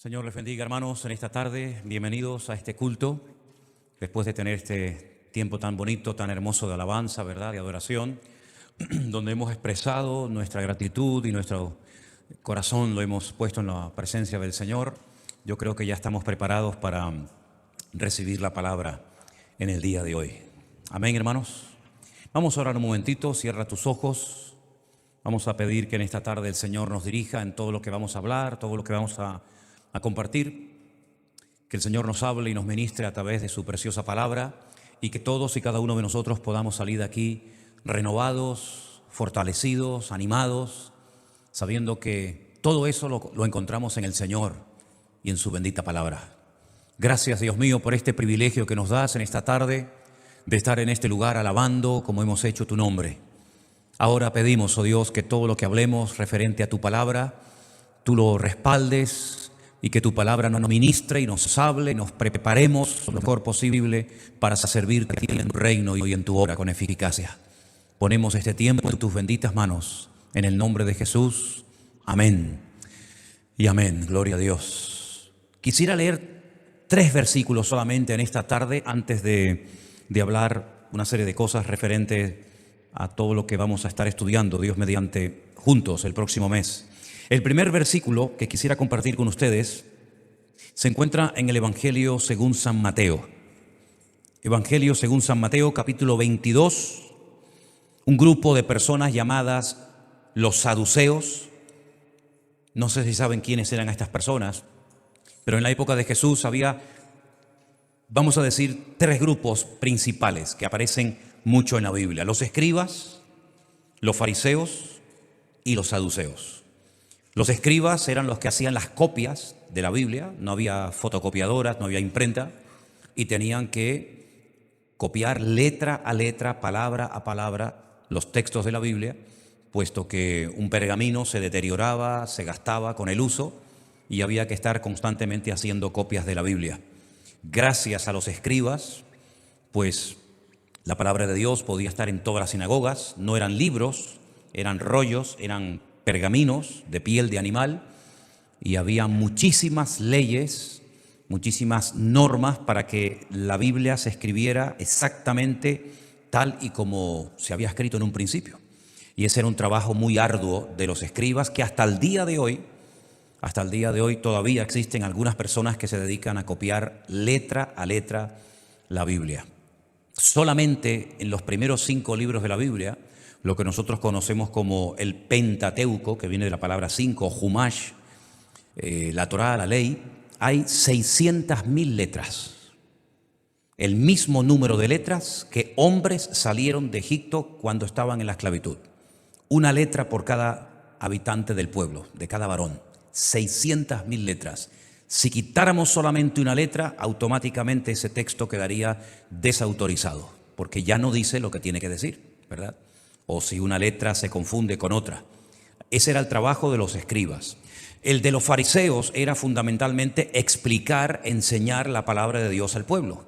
Señor les bendiga, hermanos, en esta tarde. Bienvenidos a este culto. Después de tener este tiempo tan bonito, tan hermoso de alabanza, ¿verdad?, de adoración, donde hemos expresado nuestra gratitud y nuestro corazón lo hemos puesto en la presencia del Señor. Yo creo que ya estamos preparados para recibir la palabra en el día de hoy. Amén, hermanos. Vamos a orar un momentito, cierra tus ojos. Vamos a pedir que en esta tarde el Señor nos dirija en todo lo que vamos a hablar, todo lo que vamos a compartir, que el Señor nos hable y nos ministre a través de su preciosa palabra y que todos y cada uno de nosotros podamos salir de aquí renovados, fortalecidos, animados, sabiendo que todo eso lo encontramos en el Señor y en su bendita palabra. Gracias, Dios mío, por este privilegio que nos das en esta tarde de estar en este lugar alabando como hemos hecho tu nombre. Ahora pedimos, oh Dios, que todo lo que hablemos referente a tu palabra, tú lo respaldes, y que tu palabra nos ministre y nos hable, y nos preparemos lo mejor posible para servirte a ti en tu reino y en tu obra con eficacia. Ponemos este tiempo en tus benditas manos, en el nombre de Jesús. Amén y amén. Gloria a Dios. Quisiera leer 3 versículos solamente en esta tarde antes de hablar una serie de cosas referentes a todo lo que vamos a estar estudiando, Dios mediante, juntos el próximo mes. El primer versículo que quisiera compartir con ustedes se encuentra en el Evangelio según San Mateo. Evangelio según San Mateo, capítulo 22. Un grupo de personas llamadas los saduceos. No sé si saben quiénes eran estas personas, pero en la época de Jesús había, vamos a decir, 3 grupos principales que aparecen mucho en la Biblia: los escribas, los fariseos y los saduceos. Los escribas eran los que hacían las copias de la Biblia, no había fotocopiadoras, no había imprenta, y tenían que copiar letra a letra, palabra a palabra, los textos de la Biblia, puesto que un pergamino se deterioraba, se gastaba con el uso, y había que estar constantemente haciendo copias de la Biblia. Gracias a los escribas, pues la palabra de Dios podía estar en todas las sinagogas. No eran libros, eran rollos, eran pergaminos de piel de animal, y había muchísimas leyes, muchísimas normas para que la Biblia se escribiera exactamente tal y como se había escrito en un principio. Y ese era un trabajo muy arduo de los escribas, que hasta el día de hoy todavía existen algunas personas que se dedican a copiar letra a letra la Biblia. Solamente en los primeros 5 libros de la Biblia, lo que nosotros conocemos como el Pentateuco, que viene de la palabra 5, Humash, la Torá, la ley, hay 600.000 letras. El mismo número de letras que hombres salieron de Egipto cuando estaban en la esclavitud. Una letra por cada habitante del pueblo, de cada varón. 600.000 letras. Si quitáramos solamente una letra, automáticamente ese texto quedaría desautorizado, porque ya no dice lo que tiene que decir, ¿verdad? O si una letra se confunde con otra. Ese era el trabajo de los escribas. El de los fariseos era fundamentalmente explicar, enseñar la palabra de Dios al pueblo,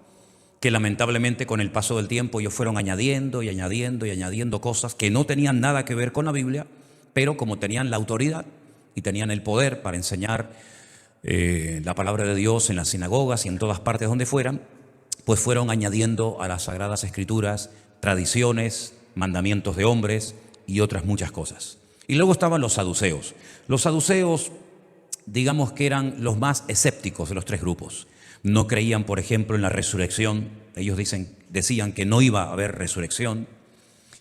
que lamentablemente con el paso del tiempo ellos fueron añadiendo y añadiendo y añadiendo cosas que no tenían nada que ver con la Biblia, pero como tenían la autoridad y tenían el poder para enseñar la palabra de Dios en las sinagogas y en todas partes donde fueran, pues fueron añadiendo a las Sagradas Escrituras tradiciones, mandamientos de hombres y otras muchas cosas. Y luego estaban los saduceos. Los saduceos, digamos que eran los más escépticos de los 3 grupos. No creían, por ejemplo, en la resurrección. Ellos decían que no iba a haber resurrección.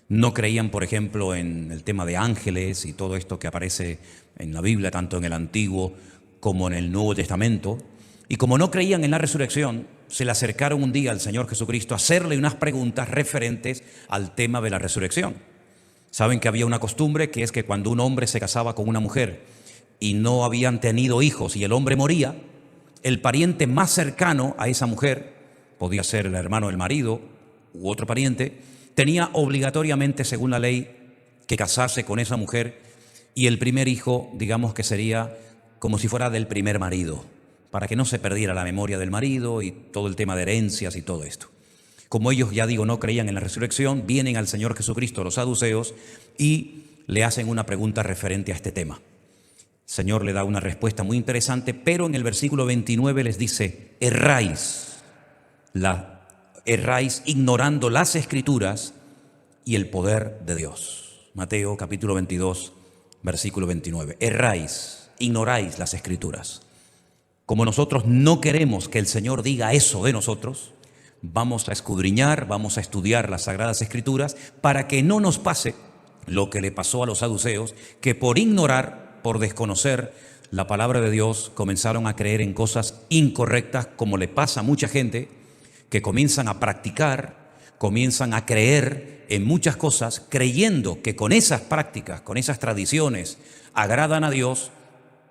No creían, por ejemplo, en el tema de ángeles y todo esto que aparece en la Biblia, tanto en el Antiguo como en el Nuevo Testamento. Y como no creían en la resurrección, se le acercaron un día al Señor Jesucristo a hacerle unas preguntas referentes al tema de la resurrección. Saben que había una costumbre, que es que cuando un hombre se casaba con una mujer y no habían tenido hijos y el hombre moría, el pariente más cercano a esa mujer, podía ser el hermano del marido u otro pariente, tenía obligatoriamente, según la ley, que casarse con esa mujer, y el primer hijo, digamos que sería como si fuera del primer marido, para que no se perdiera la memoria del marido y todo el tema de herencias y todo esto. Como ellos, ya digo, no creían en la resurrección, vienen al Señor Jesucristo los saduceos y le hacen una pregunta referente a este tema. Señor le da una respuesta muy interesante, pero en el versículo 29 les dice, erráis ignorando las Escrituras y el poder de Dios. Mateo capítulo 22, versículo 29. Erráis, ignoráis las Escrituras. Como nosotros no queremos que el Señor diga eso de nosotros, vamos a escudriñar, vamos a estudiar las Sagradas Escrituras para que no nos pase lo que le pasó a los saduceos, que por ignorar, por desconocer la palabra de Dios, comenzaron a creer en cosas incorrectas, como le pasa a mucha gente que comienzan a practicar, comienzan a creer en muchas cosas, creyendo que con esas prácticas, con esas tradiciones, agradan a Dios,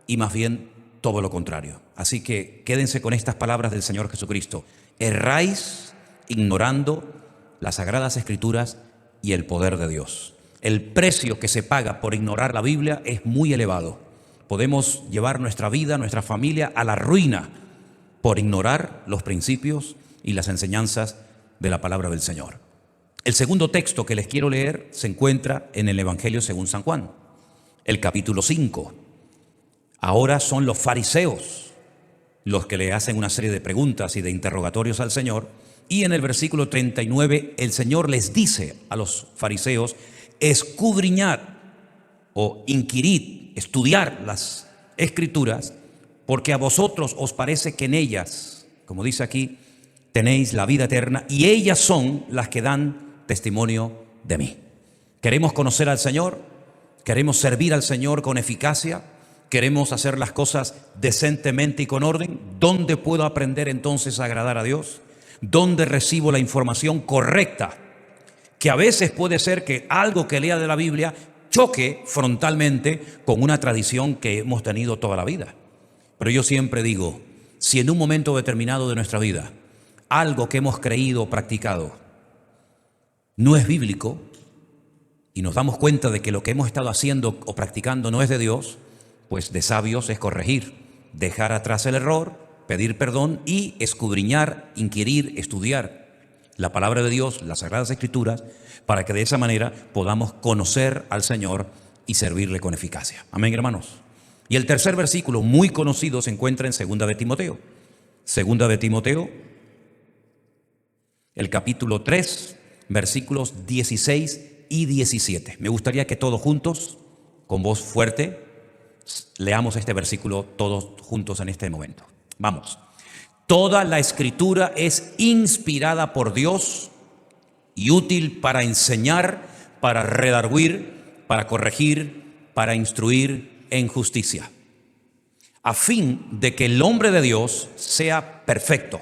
y más bien todo lo contrario. Así que quédense con estas palabras del Señor Jesucristo. Erráis ignorando las Sagradas Escrituras y el poder de Dios. El precio que se paga por ignorar la Biblia es muy elevado. Podemos llevar nuestra vida, nuestra familia a la ruina por ignorar los principios y las enseñanzas de la palabra del Señor. El segundo texto que les quiero leer se encuentra en el Evangelio según San Juan, el capítulo 5. Ahora son los fariseos los que le hacen una serie de preguntas y de interrogatorios al Señor, y en el versículo 39 el Señor les dice a los fariseos, escudriñad o inquirid, estudiar las Escrituras, porque a vosotros os parece que en ellas, como dice aquí, tenéis la vida eterna, y ellas son las que dan testimonio de mí. ¿Queremos conocer al Señor? ¿Queremos servir al Señor con eficacia? ¿Queremos hacer las cosas decentemente y con orden? ¿Dónde puedo aprender entonces a agradar a Dios? ¿Dónde recibo la información correcta? Que a veces puede ser que algo que lea de la Biblia choque frontalmente con una tradición que hemos tenido toda la vida. Pero yo siempre digo, si en un momento determinado de nuestra vida algo que hemos creído o practicado no es bíblico y nos damos cuenta de que lo que hemos estado haciendo o practicando no es de Dios, pues de sabios es corregir, dejar atrás el error, pedir perdón y escudriñar, inquirir, estudiar la palabra de Dios, las Sagradas Escrituras, para que de esa manera podamos conocer al Señor y servirle con eficacia. Amén, hermanos. Y el tercer versículo, muy conocido, se encuentra en 2 de Timoteo. 2 de Timoteo, el capítulo 3, versículos 16 y 17. Me gustaría que todos juntos, con voz fuerte, leamos este versículo todos juntos en este momento. Vamos. Toda la Escritura es inspirada por Dios y útil para enseñar, para redarguir, para corregir, para instruir en justicia, a fin de que el hombre de Dios sea perfecto,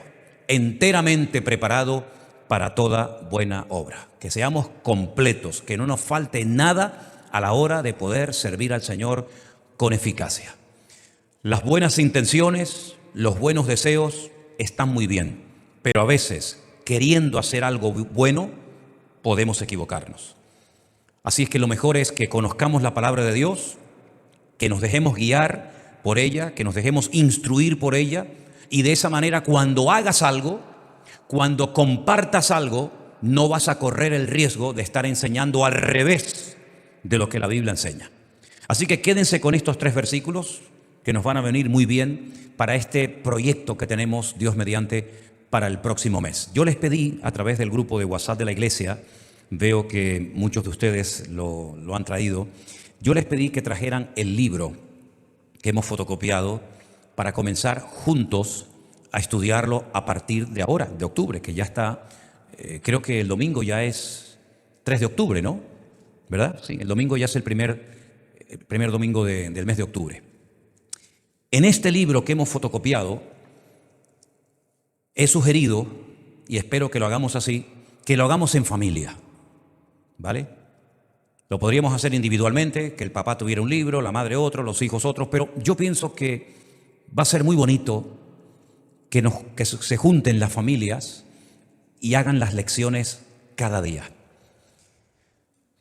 enteramente preparado para toda buena obra. Que seamos completos, que no nos falte nada a la hora de poder servir al Señor con eficacia. Las buenas intenciones, los buenos deseos están muy bien, pero a veces, queriendo hacer algo bueno, podemos equivocarnos. Así es que lo mejor es que conozcamos la palabra de Dios, que nos dejemos guiar por ella, que nos dejemos instruir por ella, y de esa manera cuando hagas algo, cuando compartas algo, no vas a correr el riesgo de estar enseñando al revés de lo que la Biblia enseña. Así que quédense con estos 3 versículos que nos van a venir muy bien para este proyecto que tenemos, Dios mediante, para el próximo mes. Yo les pedí a través del grupo de WhatsApp de la iglesia, veo que muchos de ustedes lo han traído, yo les pedí que trajeran el libro que hemos fotocopiado para comenzar juntos a estudiarlo a partir de ahora, de octubre, que ya está, creo que el domingo ya es 3 de octubre, ¿no? ¿Verdad? Sí, el domingo ya es el primer domingo del mes de octubre. En este libro que hemos fotocopiado, he sugerido, y espero que lo hagamos así, que lo hagamos en familia, ¿vale? Lo podríamos hacer individualmente, que el papá tuviera un libro, la madre otro, los hijos otros, pero yo pienso que va a ser muy bonito que se junten las familias y hagan las lecciones cada día.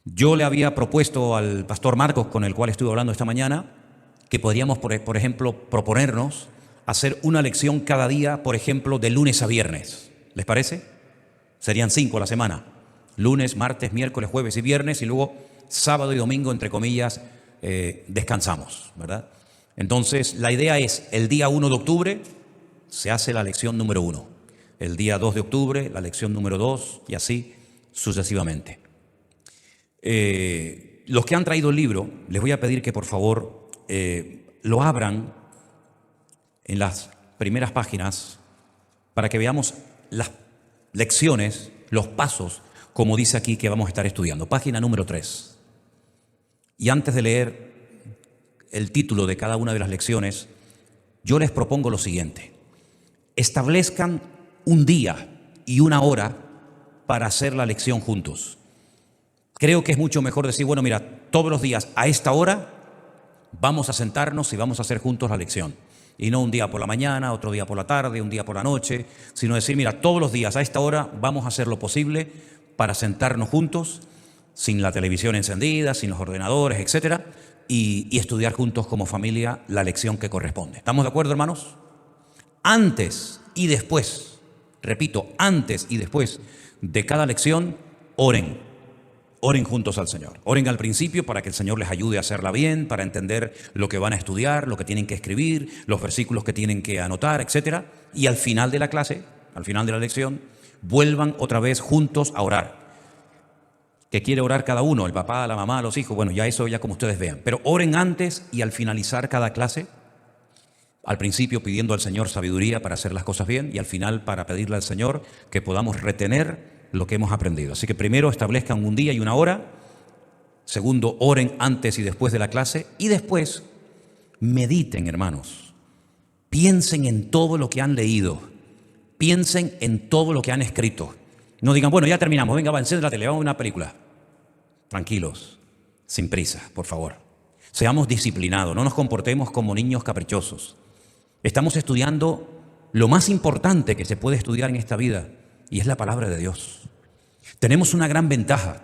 Yo le había propuesto al pastor Marcos, con el cual estuve hablando esta mañana, que podríamos, por ejemplo, proponernos hacer una lección cada día, por ejemplo, de lunes a viernes. ¿Les parece? Serían 5 a la semana. Lunes, martes, miércoles, jueves y viernes, y luego sábado y domingo, entre comillas, descansamos, ¿verdad? Entonces, la idea es, el día 1 de octubre se hace la lección número 1. El día 2 de octubre, la lección número 2, y así sucesivamente. Los que han traído el libro, les voy a pedir que por favor lo abran en las primeras páginas para que veamos las lecciones, los pasos, como dice aquí que vamos a estar estudiando. Página número 3. Y antes de leer el título de cada una de las lecciones, yo les propongo lo siguiente. Establezcan un día y una hora para hacer la lección juntos. Creo que es mucho mejor decir, bueno, mira, todos los días a esta hora vamos a sentarnos y vamos a hacer juntos la lección. Y no un día por la mañana, otro día por la tarde, un día por la noche, sino decir, mira, todos los días a esta hora vamos a hacer lo posible para sentarnos juntos, sin la televisión encendida, sin los ordenadores, etcétera, y estudiar juntos como familia la lección que corresponde. ¿Estamos de acuerdo, hermanos? Antes y después, repito, antes y después de cada lección, oren. Oren juntos al Señor. Oren al principio para que el Señor les ayude a hacerla bien, para entender lo que van a estudiar, lo que tienen que escribir, los versículos que tienen que anotar, etcétera. Y al final de la clase, al final de la lección, vuelvan otra vez juntos a orar. ¿Qué quiere orar cada uno? El papá, la mamá, los hijos. Bueno, ya eso ya como ustedes vean. Pero oren antes y al finalizar cada clase. Al principio pidiendo al Señor sabiduría para hacer las cosas bien y al final para pedirle al Señor que podamos retener lo que hemos aprendido. Así que primero establezcan un día y una hora. Segundo, oren antes y después de la clase. Y después, mediten, hermanos. Piensen en todo lo que han leído. Piensen en todo lo que han escrito. No digan, bueno, ya terminamos. Venga, va, enciende la tele, vamos a ver una película. Tranquilos, sin prisa, por favor. Seamos disciplinados, no nos comportemos como niños caprichosos. Estamos estudiando lo más importante que se puede estudiar en esta vida, y es la palabra de Dios. Tenemos una gran ventaja.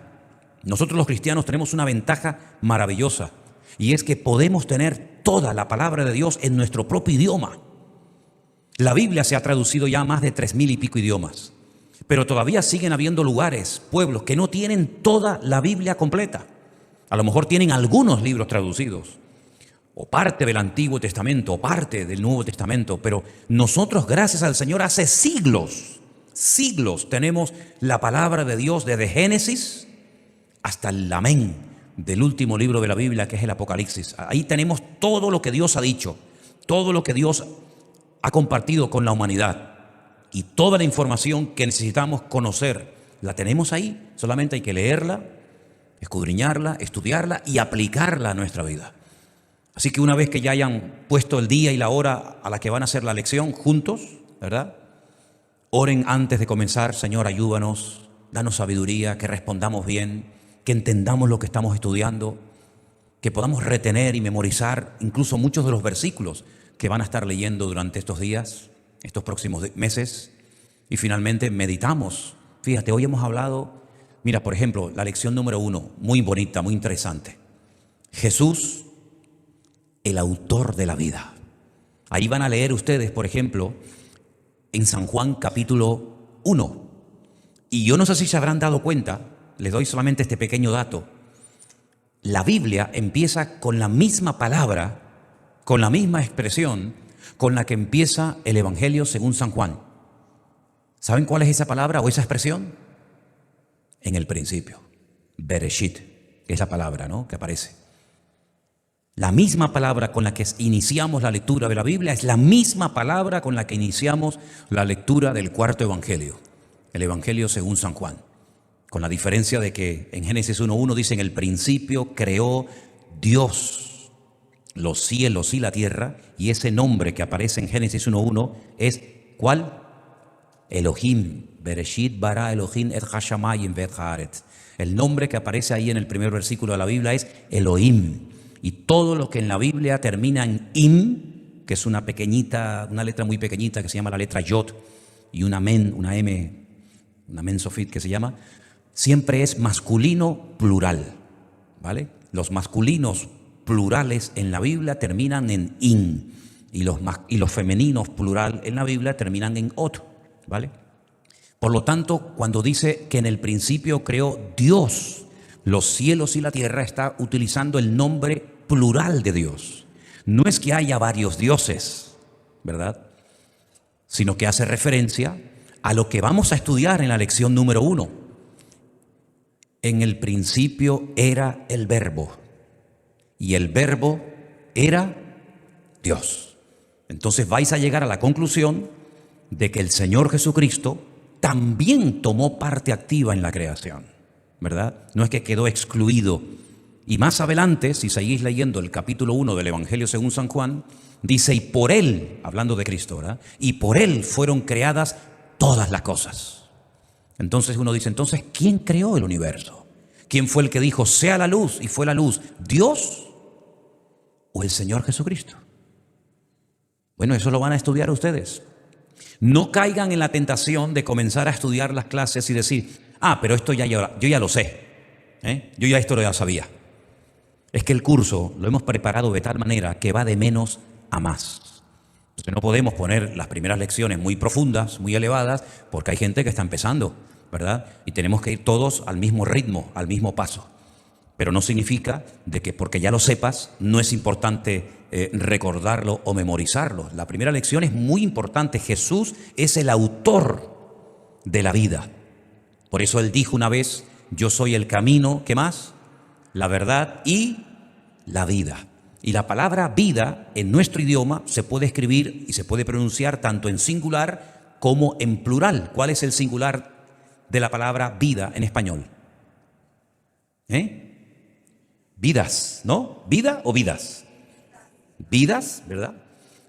Nosotros los cristianos tenemos una ventaja maravillosa, y es que podemos tener toda la palabra de Dios en nuestro propio idioma. La Biblia se ha traducido ya a más de 3,000 y pico idiomas, pero todavía siguen habiendo lugares, pueblos, que no tienen toda la Biblia completa. A lo mejor tienen algunos libros traducidos, o parte del Antiguo Testamento, o parte del Nuevo Testamento, pero nosotros, gracias al Señor, hace siglos tenemos la palabra de Dios desde Génesis hasta el amén del último libro de la Biblia, que es el Apocalipsis. Ahí tenemos todo lo que Dios ha dicho, todo lo que Dios ha compartido con la humanidad y toda la información que necesitamos conocer, la tenemos ahí. Solamente hay que leerla, escudriñarla, estudiarla y aplicarla a nuestra vida. Así que una vez que ya hayan puesto el día y la hora a la que van a hacer la lección juntos, ¿verdad? Oren antes de comenzar. Señor, ayúdanos, danos sabiduría, que respondamos bien, que entendamos lo que estamos estudiando, que podamos retener y memorizar incluso muchos de los versículos que van a estar leyendo durante estos días, estos próximos meses. Y finalmente meditamos. Fíjate, hoy hemos hablado, mira, por ejemplo, la lección número 1, muy bonita, muy interesante. Jesús, el autor de la vida. Ahí van a leer ustedes, por ejemplo, en San Juan capítulo 1. Y yo no sé si se habrán dado cuenta, les doy solamente este pequeño dato. La Biblia empieza con la misma palabra, con la misma expresión con la que empieza el Evangelio según San Juan. ¿Saben cuál es esa palabra o esa expresión? En el principio. Bereshit, que es la palabra, ¿no?, que aparece. La misma palabra con la que iniciamos la lectura de la Biblia es la misma palabra con la que iniciamos la lectura del cuarto Evangelio, el Evangelio según San Juan. Con la diferencia de que en Génesis 1:1 dice, en el principio creó Dios los cielos y la tierra, y ese nombre que aparece en Génesis 1:1 es, ¿cuál? Elohim, Bereshit bara Elohim et hashamayim ve'et haaretz. El nombre que aparece ahí en el primer versículo de la Biblia es Elohim. Y todo lo que en la Biblia termina en im, que es una letra muy pequeñita que se llama la letra yod, y una men sofit que se llama, siempre es masculino plural, ¿vale? Los masculinos plurales en la Biblia terminan en in, y los femeninos plural en la Biblia terminan en ot, ¿vale? Por lo tanto, cuando dice que en el principio creó Dios los cielos y la tierra, está utilizando el nombre plural de Dios. no es que haya varios dioses, ¿verdad? Sino que hace referencia a lo que vamos a estudiar en la lección número 1. En el principio era el Verbo, y el Verbo era Dios. Entonces vais a llegar a la conclusión de que el Señor Jesucristo también tomó parte activa en la creación, ¿verdad? No es que quedó excluido. Y más adelante, si seguís leyendo el capítulo 1 del Evangelio según San Juan, dice, y por Él, hablando de Cristo, ¿verdad? Y por Él fueron creadas todas las cosas. Entonces uno dice, entonces, ¿quién creó el universo? ¿Quién fue el que dijo, sea la luz, y fue la luz? ¿Dios o el Señor Jesucristo? Bueno, eso lo van a estudiar ustedes. No caigan en la tentación de comenzar a estudiar las clases y decir, pero esto yo ya lo sé, yo ya esto lo ya sabía. Es que el curso lo hemos preparado de tal manera que va de menos a más. Entonces no podemos poner las primeras lecciones muy profundas, muy elevadas, porque hay gente que está empezando, ¿verdad? Y tenemos que ir todos al mismo ritmo, al mismo paso. Pero no significa de que porque ya lo sepas, no es importante recordarlo o memorizarlo. La primera lección es muy importante. Jesús es el autor de la vida. Por eso Él dijo una vez, yo soy el camino, ¿qué más? La verdad y la vida. Y la palabra vida en nuestro idioma se puede escribir y se puede pronunciar tanto en singular como en plural. ¿Cuál es el singular de la palabra vida en español? Vidas, ¿no? ¿Vida o vidas? Vidas, ¿verdad?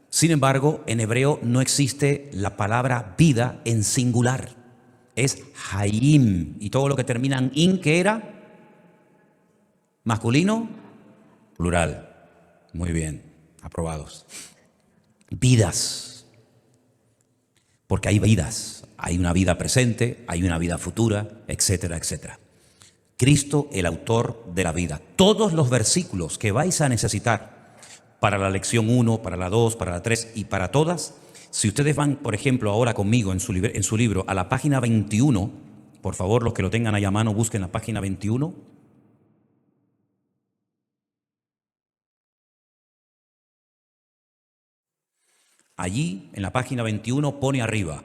Sin embargo, en hebreo no existe la palabra vida en singular. Es hayim. Y todo lo que termina en in, ¿qué era? ¿Masculino? Plural. Muy bien, aprobados. Vidas. Porque hay vidas. Hay una vida presente, hay una vida futura, etcétera, etcétera. Cristo, el autor de la vida. Todos los versículos que vais a necesitar para la lección 1, para la 2, para la 3 y para todas, si ustedes van, por ejemplo, ahora conmigo en su libro a la página 21, por favor, los que lo tengan ahí a mano, busquen la página 21. Allí, en la página 21, pone arriba,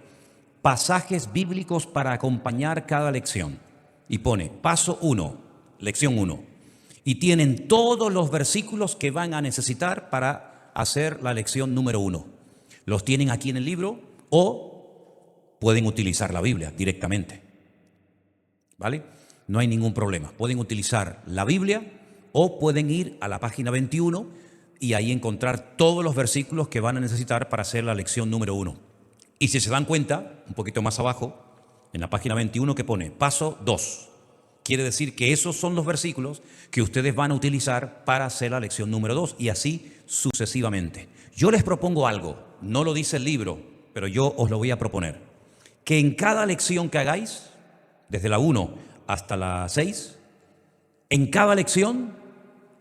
pasajes bíblicos para acompañar cada lección. Y pone, paso 1, lección 1. Y tienen todos los versículos que van a necesitar para hacer la lección número 1. Los tienen aquí en el libro o pueden utilizar la Biblia directamente. ¿Vale? No hay ningún problema. Pueden utilizar la Biblia o pueden ir a la página 21 y ahí encontrar todos los versículos que van a necesitar para hacer la lección número 1. Y si se dan cuenta, un poquito más abajo, en la página 21 que pone paso 2. Quiere decir que esos son los versículos que ustedes van a utilizar para hacer la lección número 2 y así sucesivamente. Yo les propongo algo, no lo dice el libro, pero yo os lo voy a proponer. Que en cada lección que hagáis, desde la 1 hasta la 6, en cada lección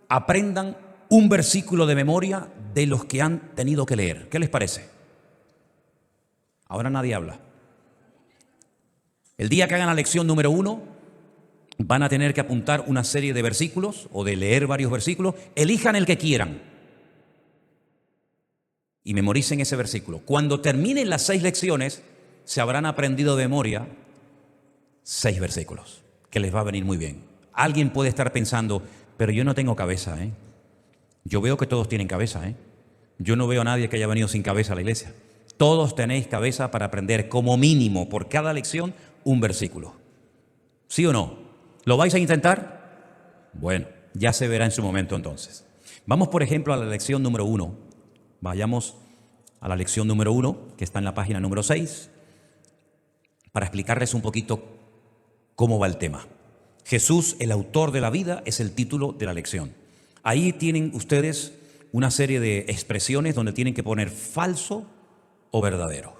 aprendan un versículo de memoria de los que han tenido que leer. ¿Qué les parece? Ahora nadie habla. El día que hagan la lección número 1, van a tener que apuntar una serie de versículos o de leer varios versículos. Elijan el que quieran y memoricen ese versículo. Cuando terminen las 6 lecciones, se habrán aprendido de memoria 6 versículos, que les va a venir muy bien. Alguien puede estar pensando, pero yo no tengo cabeza, ¿eh? Yo veo que todos tienen cabeza, ¿eh? Yo no veo a nadie que haya venido sin cabeza a la iglesia. Todos tenéis cabeza para aprender como mínimo por cada lección un versículo. ¿Sí o no? ¿Lo vais a intentar? Bueno, ya se verá en su momento entonces. Vamos, por ejemplo, a la lección número 1. Vayamos a la lección número 1, que está en la página número 6, para explicarles un poquito cómo va el tema. Jesús, el autor de la vida, es el título de la lección. Ahí tienen ustedes una serie de expresiones donde tienen que poner falso o verdadero.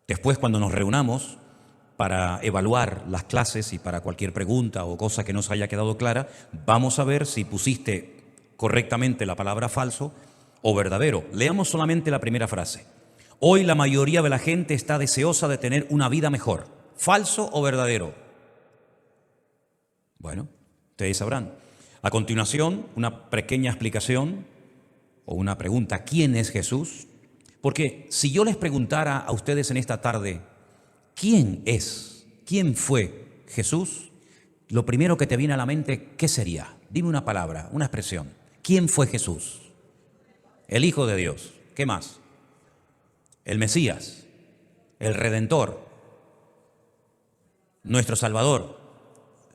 Después, cuando nos reunamos para evaluar las clases y para cualquier pregunta o cosa que nos haya quedado clara, vamos a ver si pusiste correctamente la palabra falso o verdadero. Leamos solamente la primera frase. Hoy la mayoría de la gente está deseosa de tener una vida mejor. ¿Falso o verdadero? Bueno, ustedes sabrán. A continuación, una pequeña explicación o una pregunta: ¿quién es Jesús? Porque si yo les preguntara a ustedes en esta tarde, ¿quién es? ¿Quién fue Jesús? Lo primero que te viene a la mente, ¿qué sería? Dime una palabra, una expresión. ¿Quién fue Jesús? El Hijo de Dios. ¿Qué más? El Mesías, el Redentor, nuestro Salvador,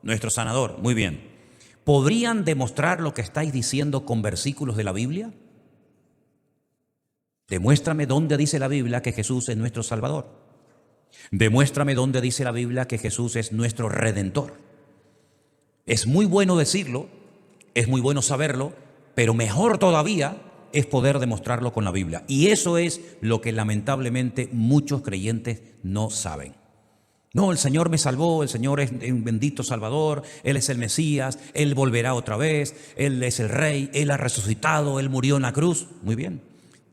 nuestro Sanador. Muy bien. ¿Podrían demostrar lo que estáis diciendo con versículos de la Biblia? Demuéstrame dónde dice la Biblia que Jesús es nuestro Salvador. Demuéstrame dónde dice la Biblia que Jesús es nuestro Redentor. Es muy bueno decirlo, es muy bueno saberlo, pero mejor todavía es poder demostrarlo con la Biblia. Y eso es lo que lamentablemente muchos creyentes no saben. No, el Señor me salvó, el Señor es un bendito Salvador, Él es el Mesías, Él volverá otra vez, Él es el Rey, Él ha resucitado, Él murió en la cruz. Muy bien.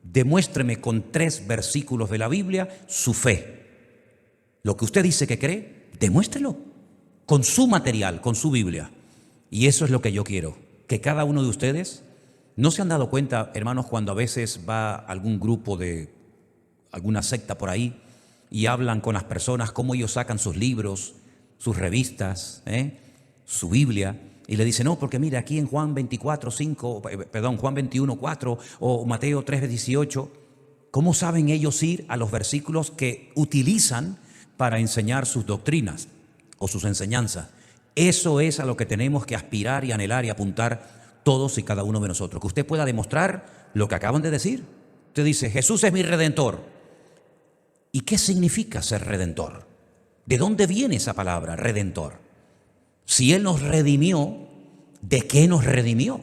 Demuéstreme con 3 versículos de la Biblia su fe. Lo que usted dice que cree, demuéstrelo con su material, con su Biblia. Y eso es lo que yo quiero, que cada uno de ustedes, ¿no se han dado cuenta, hermanos, cuando a veces va algún grupo de alguna secta por ahí y hablan con las personas cómo ellos sacan sus libros, sus revistas, su Biblia, y le dicen: no, porque mira, aquí en Juan 21:4 o Mateo 3:18, ¿cómo saben ellos ir a los versículos que utilizan para enseñar sus doctrinas o sus enseñanzas? Eso es a lo que tenemos que aspirar y anhelar y apuntar todos y cada uno de nosotros, que usted pueda demostrar lo que acaban de decir. Usted dice: Jesús es mi Redentor. ¿Y qué significa ser Redentor? ¿De dónde viene esa palabra, Redentor? Si Él nos redimió, ¿de qué nos redimió?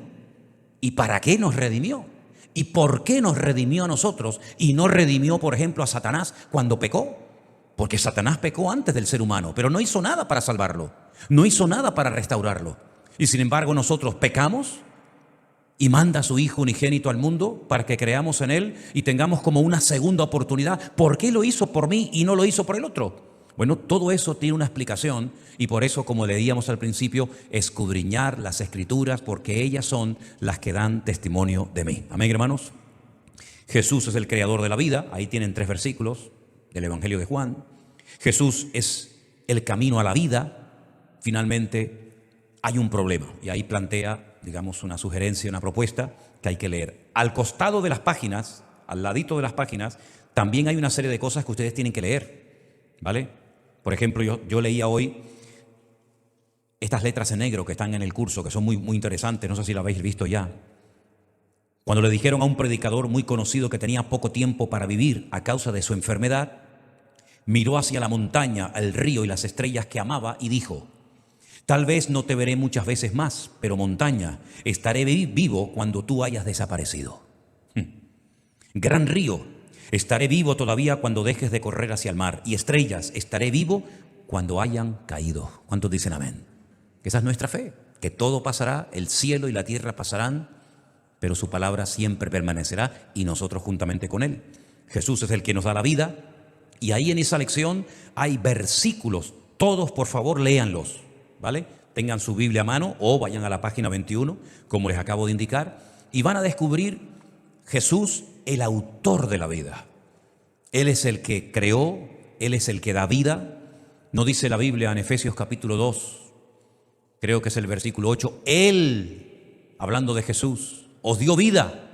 ¿Y para qué nos redimió? ¿Y por qué nos redimió a nosotros y no redimió, por ejemplo, a Satanás cuando pecó? Porque Satanás pecó antes del ser humano, pero no hizo nada para salvarlo, no hizo nada para restaurarlo. Y sin embargo nosotros pecamos y manda a su Hijo unigénito al mundo para que creamos en Él y tengamos como una segunda oportunidad. ¿Por qué lo hizo por mí y no lo hizo por el otro? Bueno, todo eso tiene una explicación y por eso, como leíamos al principio, escudriñar las Escrituras, porque ellas son las que dan testimonio de mí. Amén, hermanos. Jesús es el creador de la vida. Ahí tienen 3 versículos del Evangelio de Juan. Jesús es el camino a la vida. Finalmente hay un problema y ahí plantea, digamos, una sugerencia, una propuesta que hay que leer. Al costado de las páginas, al ladito de las páginas, también hay una serie de cosas que ustedes tienen que leer, ¿vale? Por ejemplo, yo leía hoy estas letras en negro que están en el curso, que son muy interesantes, no sé si lo habéis visto ya. Cuando le dijeron a un predicador muy conocido que tenía poco tiempo para vivir a causa de su enfermedad, miró hacia la montaña, el río y las estrellas que amaba y dijo: tal vez no te veré muchas veces más, pero montaña, estaré vivo cuando tú hayas desaparecido. Gran río, estaré vivo todavía cuando dejes de correr hacia el mar. Y estrellas, estaré vivo cuando hayan caído. ¿Cuántos dicen amén? Esa es nuestra fe, que todo pasará, el cielo y la tierra pasarán, pero su palabra siempre permanecerá y nosotros juntamente con Él. Jesús es el que nos da la vida y ahí en esa lección hay versículos. Todos, por favor, léanlos, ¿vale? Tengan su Biblia a mano o vayan a la página 21, como les acabo de indicar, y van a descubrir Jesús, el autor de la vida. Él es el que creó, Él es el que da vida. ¿No dice la Biblia en Efesios capítulo 2, creo que es el versículo 8, Él, hablando de Jesús, os dio vida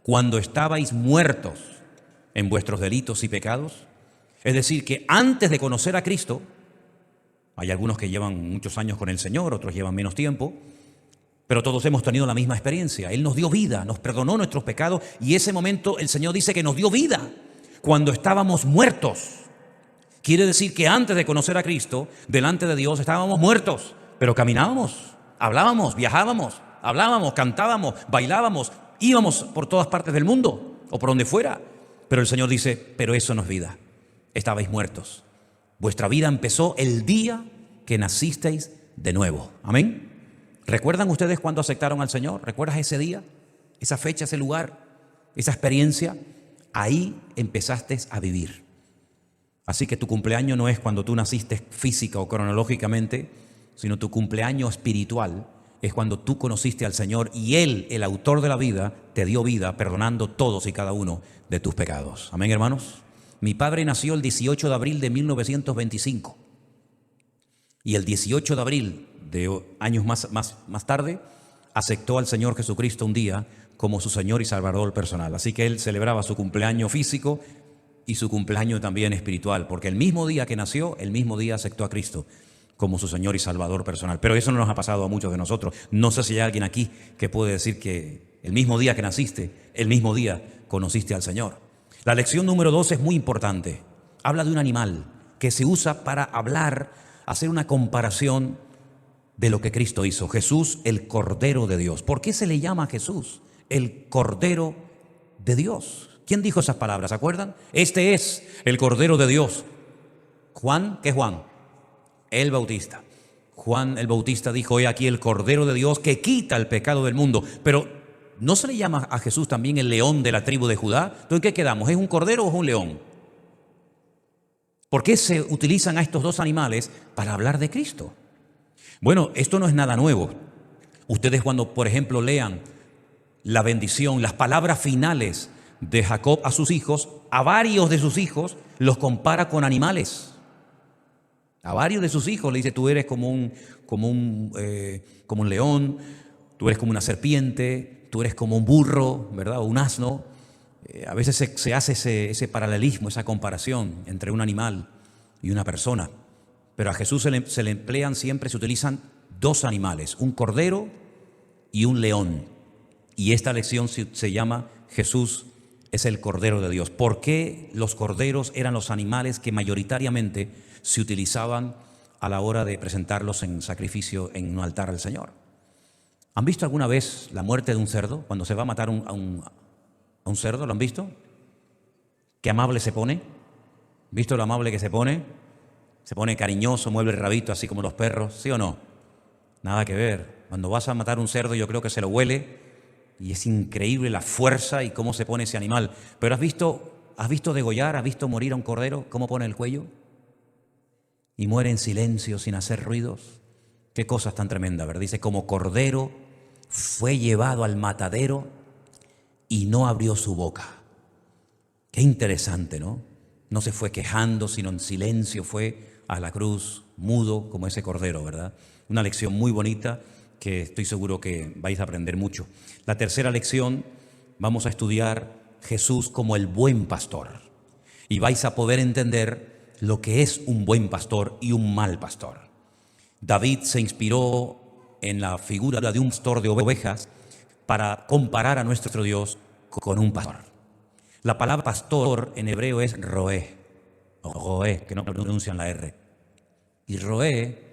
cuando estabais muertos en vuestros delitos y pecados? Es decir, que antes de conocer a Cristo, hay algunos que llevan muchos años con el Señor, otros llevan menos tiempo, pero todos hemos tenido la misma experiencia. Él nos dio vida, nos perdonó nuestros pecados y ese momento el Señor dice que nos dio vida cuando estábamos muertos. Quiere decir que antes de conocer a Cristo, delante de Dios estábamos muertos, pero caminábamos, hablábamos, viajábamos, hablábamos, cantábamos, bailábamos, íbamos por todas partes del mundo o por donde fuera. Pero el Señor dice: pero eso no es vida, estabais muertos. Vuestra vida empezó el día que nacisteis de nuevo. Amén. ¿Recuerdan ustedes cuando aceptaron al Señor? ¿Recuerdas ese día, esa fecha, ese lugar, esa experiencia? Ahí empezaste a vivir. Así que tu cumpleaños no es cuando tú naciste física o cronológicamente, sino tu cumpleaños espiritual es cuando tú conociste al Señor y Él, el autor de la vida, te dio vida perdonando todos y cada uno de tus pecados. Amén, hermanos. Mi padre nació el 18 de abril de 1925 y el 18 de abril de años más tarde aceptó al Señor Jesucristo un día como su Señor y Salvador personal. Así que él celebraba su cumpleaños físico y su cumpleaños también espiritual, porque el mismo día que nació, el mismo día aceptó a Cristo como su Señor y Salvador personal. Pero eso no nos ha pasado a muchos de nosotros. No sé si hay alguien aquí que puede decir que el mismo día que naciste, el mismo día conociste al Señor. La lección número 2 es muy importante. Habla de un animal que se usa para hablar, hacer una comparación de lo que Cristo hizo. Jesús, el Cordero de Dios. ¿Por qué se le llama a Jesús el Cordero de Dios? ¿Quién dijo esas palabras? ¿Se acuerdan? Este es el Cordero de Dios. Juan, ¿qué es Juan? El Bautista. Juan el Bautista dijo: he aquí el Cordero de Dios que quita el pecado del mundo. Pero ¿no se le llama a Jesús también el león de la tribu de Judá? Entonces, ¿en qué quedamos? ¿Es un cordero o es un león? ¿Por qué se utilizan a estos dos animales para hablar de Cristo? Bueno, esto no es nada nuevo. Ustedes cuando, por ejemplo, lean la bendición, las palabras finales de Jacob a sus hijos, a varios de sus hijos los compara con animales. A varios de sus hijos le dice: tú eres como un león, tú eres como una serpiente, tú eres como un burro, ¿verdad? O un asno. A veces se hace ese paralelismo, esa comparación entre un animal y una persona. Pero a Jesús se le emplean siempre, se utilizan dos animales, un cordero y un león. Y esta lección se llama Jesús es el Cordero de Dios. ¿Por qué los corderos eran los animales que mayoritariamente se utilizaban a la hora de presentarlos en sacrificio en un altar al Señor? ¿Han visto alguna vez la muerte de un cerdo? Cuando se va a matar a un cerdo, ¿lo han visto? ¿Qué amable se pone? ¿Visto lo amable que se pone? Se pone cariñoso, mueve el rabito así como los perros, ¿sí o no? Nada que ver. Cuando vas a matar un cerdo, yo creo que se lo huele y es increíble la fuerza y cómo se pone ese animal. Pero ¿has visto degollar, has visto morir a un cordero? ¿Cómo pone el cuello? Y muere en silencio, sin hacer ruidos. Qué cosa tan tremenda, ¿verdad? Dice: como cordero fue llevado al matadero y no abrió su boca. Qué interesante, ¿no? No se fue quejando, sino en silencio fue a la cruz, mudo como ese cordero, ¿verdad? Una lección muy bonita que estoy seguro que vais a aprender mucho. La tercera lección, vamos a estudiar Jesús como el buen pastor. Y vais a poder entender lo que es un buen pastor y un mal pastor. David se inspiró en la figura de un pastor de ovejas para comparar a nuestro Dios con un pastor. La palabra pastor en hebreo es roé, o roé, que no pronuncian la R. Y roé,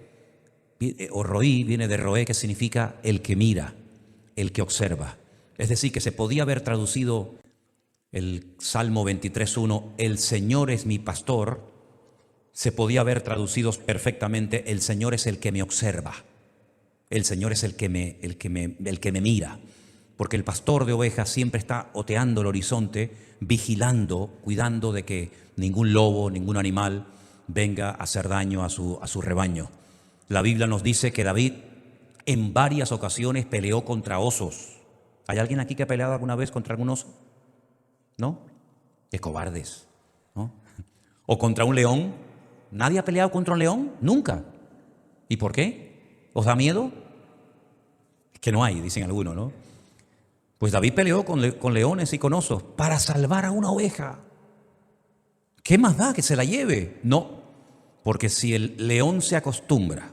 o roí, viene de roé, que significa el que mira, el que observa. Es decir, que se podía haber traducido el Salmo 23:1, el Señor es mi pastor, se podía haber traducido perfectamente, el Señor es el que me observa, el Señor es el que me mira. Porque el pastor de ovejas siempre está oteando el horizonte, vigilando, cuidando de que ningún lobo, ningún animal venga a hacer daño a su rebaño. La Biblia nos dice que David en varias ocasiones peleó contra osos. ¿Hay alguien aquí que ha peleado alguna vez contra algún oso? ¿No? ¡Qué cobardes! ¿No? ¿O contra un león? ¿Nadie ha peleado contra un león? Nunca. ¿Y por qué? ¿Os da miedo? Es que no hay, dicen algunos, ¿no? Pues David peleó con leones y con osos para salvar a una oveja. ¿Qué más da que se la lleve? No, porque si el león se acostumbra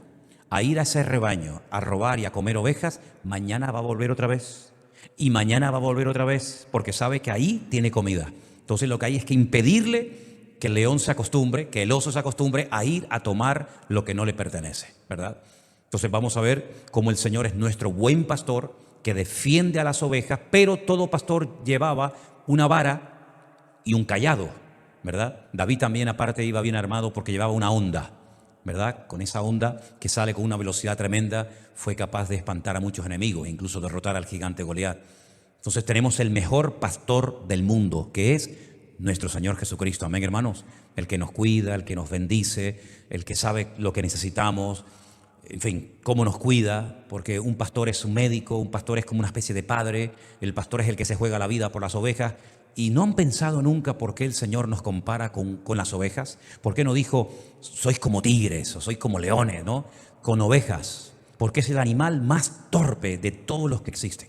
a ir a ese rebaño, a robar y a comer ovejas, mañana va a volver otra vez. Y mañana va a volver otra vez, porque sabe que ahí tiene comida. Entonces lo que hay es que impedirle que el león se acostumbre, que el oso se acostumbre a ir a tomar lo que no le pertenece, ¿verdad? Entonces vamos a ver cómo el Señor es nuestro buen pastor, que defiende a las ovejas, pero todo pastor llevaba una vara y un cayado, ¿verdad? David también aparte iba bien armado porque llevaba una honda, ¿verdad? Con esa honda que sale con una velocidad tremenda, fue capaz de espantar a muchos enemigos, incluso derrotar al gigante Goliat. Entonces tenemos el mejor pastor del mundo, que es nuestro Señor Jesucristo. Amén, hermanos. El que nos cuida, el que nos bendice, el que sabe lo que necesitamos, en fin, cómo nos cuida, porque un pastor es un médico, un pastor es como una especie de padre, el pastor es el que se juega la vida por las ovejas. ¿Y no han pensado nunca por qué el Señor nos compara con las ovejas? ¿Por qué no dijo, sois como tigres o sois como leones, ¿no? Con ovejas, porque es el animal más torpe de todos los que existen.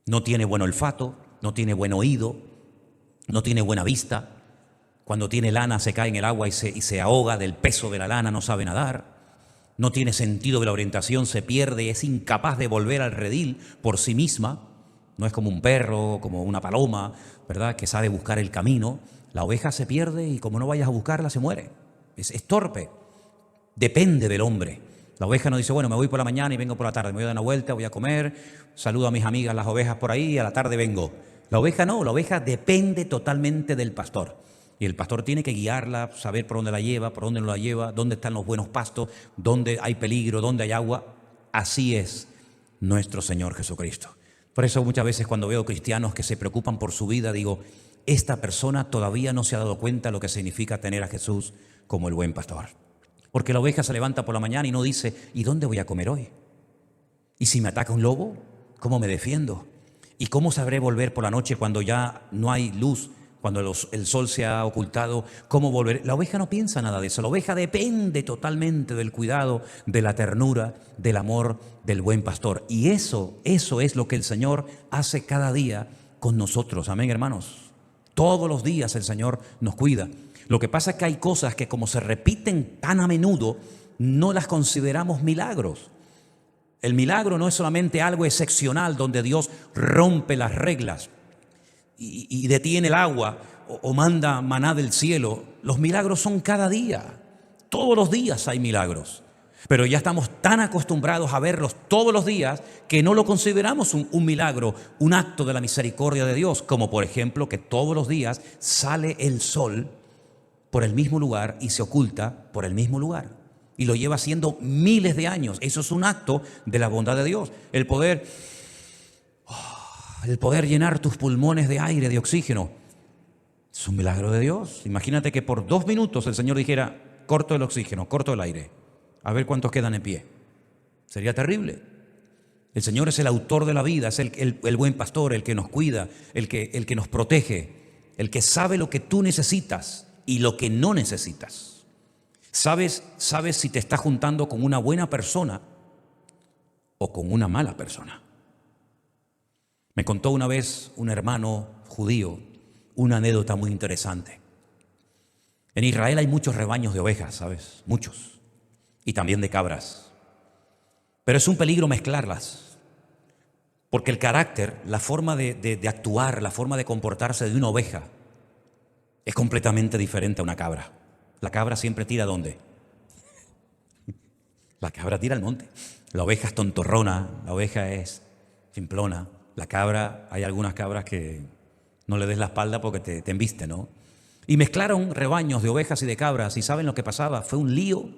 No tiene buen olfato, no tiene buen oído, no tiene buena vista. Cuando tiene lana se cae en el agua y se ahoga del peso de la lana, no sabe nadar. No tiene sentido de la orientación, se pierde, es incapaz de volver al redil por sí misma. No es como un perro, como una paloma, ¿verdad?, que sabe buscar el camino. La oveja se pierde y como no vayas a buscarla, se muere. Es torpe. Depende del hombre. La oveja no dice, bueno, me voy por la mañana y vengo por la tarde. Me voy a dar una vuelta, voy a comer, saludo a mis amigas las ovejas por ahí y a la tarde vengo. La oveja no, la oveja depende totalmente del pastor. Y el pastor tiene que guiarla, saber por dónde la lleva, por dónde no la lleva, dónde están los buenos pastos, dónde hay peligro, dónde hay agua. Así es nuestro Señor Jesucristo. Por eso muchas veces cuando veo cristianos que se preocupan por su vida, digo, esta persona todavía no se ha dado cuenta de lo que significa tener a Jesús como el buen pastor. Porque la oveja se levanta por la mañana y no dice, ¿y dónde voy a comer hoy? ¿Y si me ataca un lobo? ¿Cómo me defiendo? ¿Y cómo sabré volver por la noche cuando ya no hay luz? Cuando el sol se ha ocultado, ¿cómo volver? La oveja no piensa nada de eso. La oveja depende totalmente del cuidado, de la ternura, del amor del buen pastor. Y eso es lo que el Señor hace cada día con nosotros. Amén, hermanos. Todos los días el Señor nos cuida. Lo que pasa es que hay cosas que como se repiten tan a menudo, no las consideramos milagros. El milagro no es solamente algo excepcional donde Dios rompe las reglas y detiene el agua o manda maná del cielo. Los milagros son cada día. Todos los días hay milagros. Pero ya estamos tan acostumbrados a verlos todos los días que no lo consideramos un milagro, un acto de la misericordia de Dios, como por ejemplo que todos los días sale el sol por el mismo lugar y se oculta por el mismo lugar. Y lo lleva haciendo miles de años. Eso es un acto de la bondad de Dios. El poder llenar tus pulmones de aire, de oxígeno, es un milagro de Dios. Imagínate que por 2 minutos el Señor dijera, corto el oxígeno, corto el aire, a ver cuántos quedan en pie. Sería terrible. El Señor es el autor de la vida, es el buen pastor, el que nos cuida, el que nos protege, el que sabe lo que tú necesitas y lo que no necesitas. Sabes si te estás juntando con una buena persona o con una mala persona. Me contó una vez un hermano judío una anécdota muy interesante. En Israel hay muchos rebaños de ovejas, ¿sabes? Muchos. Y también de cabras. Pero es un peligro mezclarlas. Porque el carácter, la forma de actuar, la forma de comportarse de una oveja es completamente diferente a una cabra. La cabra siempre tira ¿a dónde? La cabra tira al monte. La oveja es tontorrona, la oveja es simplona. La cabra, hay algunas cabras que no le des la espalda porque te embiste, ¿no? Y mezclaron rebaños de ovejas y de cabras y ¿saben lo que pasaba? Fue un lío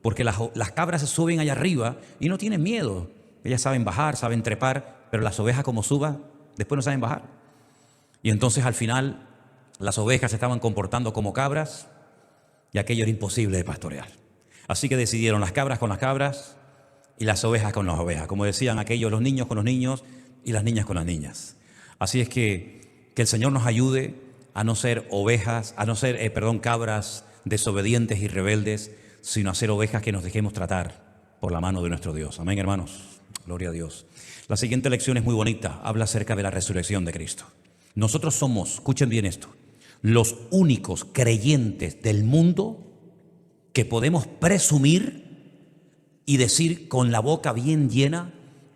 porque las cabras se suben allá arriba y no tienen miedo. Ellas saben bajar, saben trepar, pero las ovejas como suban, después no saben bajar. Y entonces al final las ovejas se estaban comportando como cabras y aquello era imposible de pastorear. Así que decidieron las cabras con las cabras y las ovejas con las ovejas. Como decían aquellos, los niños con los niños y las niñas con las niñas. Así es que el Señor nos ayude a no ser cabras desobedientes y rebeldes, sino a ser ovejas que nos dejemos tratar por la mano de nuestro Dios. Amén, hermanos. Gloria a Dios. La siguiente lección es muy bonita. Habla acerca de la resurrección de Cristo. Nosotros somos, escuchen bien esto, los únicos creyentes del mundo que podemos presumir y decir con la boca bien llena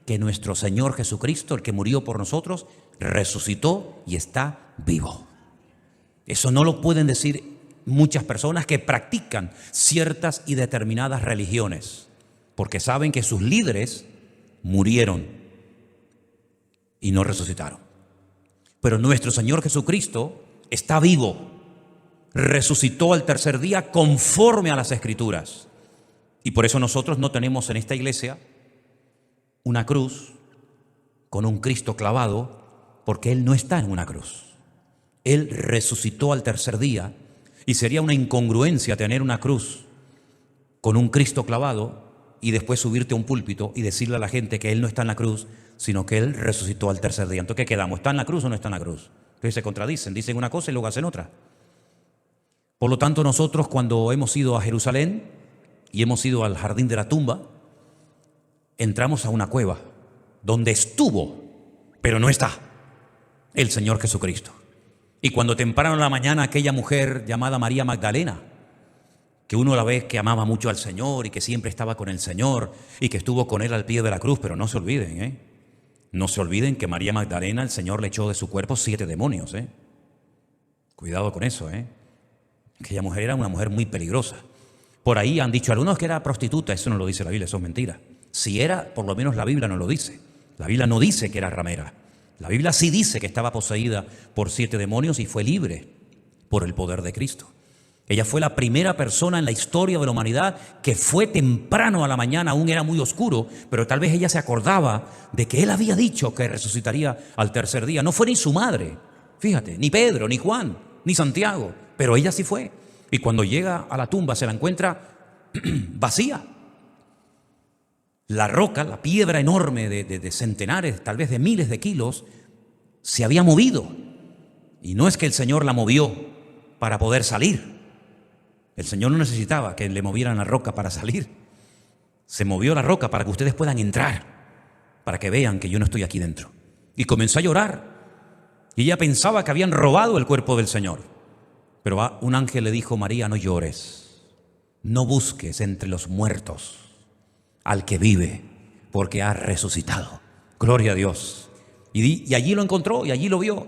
que nuestro Señor Jesucristo, el que murió por nosotros, resucitó y está vivo. Eso no lo pueden decir muchas personas que practican ciertas y determinadas religiones, porque saben que sus líderes murieron y no resucitaron. Pero nuestro Señor Jesucristo está vivo, resucitó al tercer día conforme a las Escrituras. Y por eso nosotros no tenemos en esta iglesia una cruz con un Cristo clavado, porque Él no está en una cruz. Él resucitó al tercer día y sería una incongruencia tener una cruz con un Cristo clavado y después subirte a un púlpito y decirle a la gente que Él no está en la cruz, sino que Él resucitó al tercer día. Entonces, ¿qué quedamos? ¿Está en la cruz o no está en la cruz? Entonces se contradicen, dicen una cosa y luego hacen otra. Por lo tanto, nosotros cuando hemos ido a Jerusalén y hemos ido al jardín de la tumba, entramos a una cueva donde estuvo, pero no está, el Señor Jesucristo. Y cuando temprano en la mañana aquella mujer llamada María Magdalena, que uno la ve que amaba mucho al Señor y que siempre estaba con el Señor y que estuvo con Él al pie de la cruz, pero no se olviden, no se olviden que María Magdalena, el Señor le echó de su cuerpo 7 demonios, Cuidado con eso, Aquella mujer era una mujer muy peligrosa. Por ahí han dicho algunos que era prostituta, eso no lo dice la Biblia, eso es mentira. Si era, por lo menos la Biblia no lo dice. La Biblia no dice que era ramera. La Biblia sí dice que estaba poseída por 7 demonios y fue libre por el poder de Cristo. Ella fue la primera persona en la historia de la humanidad que fue temprano a la mañana, aún era muy oscuro, pero tal vez ella se acordaba de que Él había dicho que resucitaría al tercer día. No fue ni su madre, fíjate, ni Pedro, ni Juan, ni Santiago, pero ella sí fue. Y cuando llega a la tumba se la encuentra vacía. La roca, la piedra enorme de centenares, tal vez de miles de kilos, se había movido. Y no es que el Señor la movió para poder salir. El Señor no necesitaba que le movieran la roca para salir. Se movió la roca para que ustedes puedan entrar, para que vean que yo no estoy aquí dentro. Y comenzó a llorar. Y ella pensaba que habían robado el cuerpo del Señor. Pero un ángel le dijo: María, no llores, no busques entre los muertos al que vive, porque ha resucitado. Gloria a Dios. Y allí lo encontró y allí lo vio.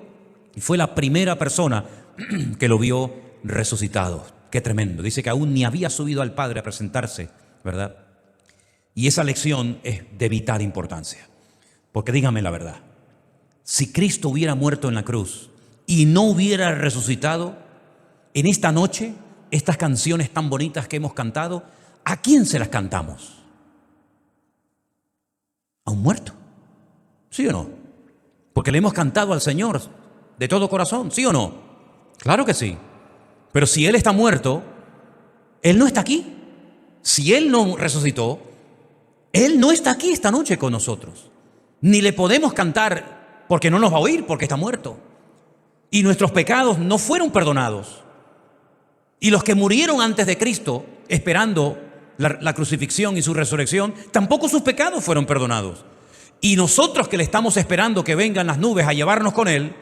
Y fue la primera persona que lo vio resucitado. Qué tremendo. Dice que aún ni había subido al Padre a presentarse, ¿verdad? Y esa lección es de vital importancia. Porque dígame la verdad, si Cristo hubiera muerto en la cruz y no hubiera resucitado, en esta noche, estas canciones tan bonitas que hemos cantado, ¿a quién se las cantamos? ¿A un muerto? ¿Sí o no? Porque le hemos cantado al Señor de todo corazón, ¿sí o no? Claro que sí. Pero si Él está muerto, Él no está aquí. Si Él no resucitó, Él no está aquí esta noche con nosotros. Ni le podemos cantar porque no nos va a oír, porque está muerto. Y nuestros pecados no fueron perdonados. Y los que murieron antes de Cristo, esperando la crucifixión y su resurrección, tampoco sus pecados fueron perdonados. Y nosotros que le estamos esperando que vengan las nubes a llevarnos con Él,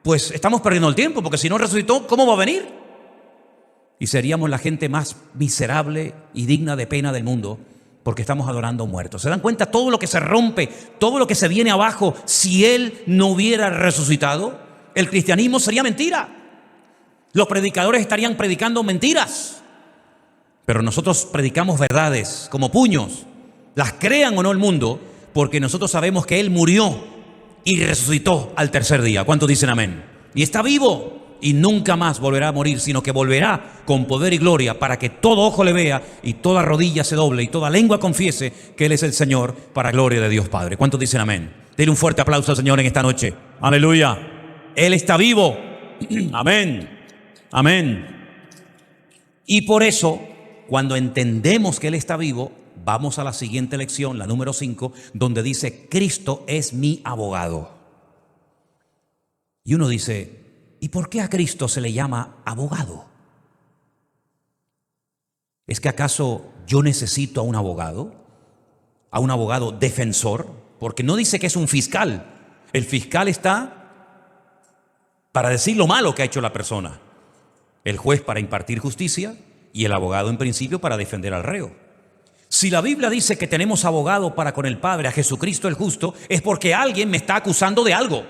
pues estamos perdiendo el tiempo, porque si no resucitó, ¿cómo va a venir? Y seríamos la gente más miserable y digna de pena del mundo, porque estamos adorando a un muerto. ¿Se dan cuenta todo lo que se rompe, todo lo que se viene abajo si Él no hubiera resucitado? El cristianismo sería mentira. Los predicadores estarían predicando mentiras. Pero nosotros predicamos verdades como puños. Las crean o no el mundo, porque nosotros sabemos que Él murió y resucitó al tercer día. ¿Cuántos dicen amén? Y está vivo. Y nunca más volverá a morir, sino que volverá con poder y gloria para que todo ojo le vea y toda rodilla se doble y toda lengua confiese que Él es el Señor, para gloria de Dios Padre. ¿Cuántos dicen amén? Denle un fuerte aplauso al Señor en esta noche. Aleluya. Él está vivo. Amén. Amén. Y por eso, cuando entendemos que Él está vivo, vamos a la siguiente lección, la número 5, donde dice: Cristo es mi abogado. Y uno dice: ¿y por qué a Cristo se le llama abogado? ¿Es que acaso yo necesito a un abogado? ¿A un abogado defensor? Porque no dice que es un fiscal. El fiscal está para decir lo malo que ha hecho la persona. El juez para impartir justicia y el abogado en principio para defender al reo. Si la Biblia dice que tenemos abogado para con el Padre, a Jesucristo el justo, es porque alguien me está acusando de algo.